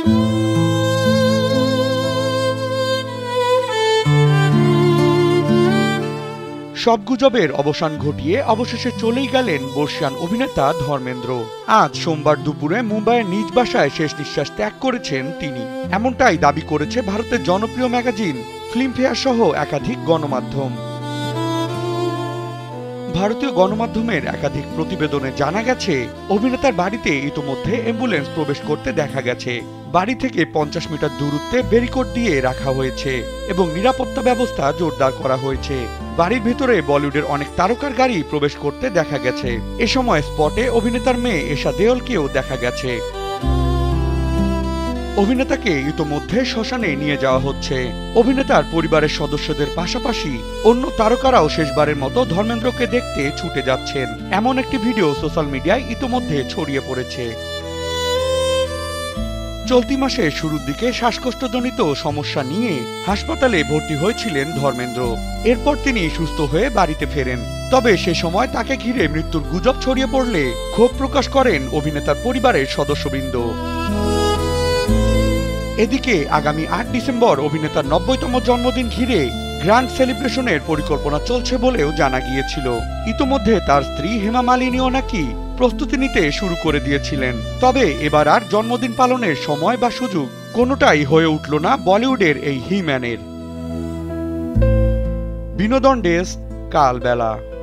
সব গুজবের অবসান ঘটিয়ে অবশেষে চলেই গেলেন বর্ষিয়ান অভিনেতা ধর্মেন্দ্র। আজ সোমবার দুপুরে মুম্বাইয়ের নিজ বাসায় শেষ নিঃশ্বাস ত্যাগ করেছেন তিনি। এমনটাই দাবি করেছে ভারতের জনপ্রিয় ম্যাগাজিন ফিল্মফেয়ার সহ একাধিক গণমাধ্যম। ভারতীয় গণমাধ্যমের একাধিক প্রতিবেদনে জানা গেছে, অভিনেতার বাড়িতে ইতোমধ্যে অ্যাম্বুলেন্স প্রবেশ করতে দেখা গেছে। বাড়ি থেকে 50 মিটার দূরত্বে ব্যারিকেড দিয়ে রাখা হয়েছে এবং নিরাপত্তা ব্যবস্থা জোরদার করা হয়েছে। বাড়ির ভেতরে বলিউডের অনেক তারকার গাড়ি প্রবেশ করতে দেখা গেছে। এ সময় স্পটে অভিনেতার মেয়ে এশা দেওলকেও দেখা গেছে। অভিনেতাকে ইতোমধ্যে শ্মশানে নিয়ে যাওয়া হচ্ছে। অভিনেতার পরিবারের সদস্যদের পাশাপাশি অন্য তারকারাও শেষবারের মতো ধর্মেন্দ্রকে দেখতে ছুটে যাচ্ছেন। এমন একটি ভিডিও সোশ্যাল মিডিয়ায় ইতোমধ্যে ছড়িয়ে পড়েছে। চলতি মাসের শুরুর দিকে শ্বাসকষ্টজনিত সমস্যা নিয়ে হাসপাতালে ভর্তি হয়েছিলেন ধর্মেন্দ্র। এরপর তিনি সুস্থ হয়ে বাড়িতে ফেরেন। তবে সে সময় তাকে ঘিরে মৃত্যুর গুজব ছড়িয়ে পড়লে ক্ষোভ প্রকাশ করেন অভিনেতার পরিবারের সদস্যবৃন্দ। এদিকে আগামী 8 ডিসেম্বর অভিনেতার 90তম জন্মদিন ঘিরে গ্র্যান্ড সেলিব্রেশনের পরিকল্পনা চলছে বলেও জানা গিয়েছিল। ইতোমধ্যে তার স্ত্রী হেমা মালিনীও নাকি প্রস্তুতি নিতে শুরু করে দিয়েছিলেন। তবে এবার আর জন্মদিন পালনের সময় বা সুযোগ কোনোটাই হয়ে উঠল না বলিউডের এই হিম্যানের। বিনোদন ডেস্ক, কালবেলা।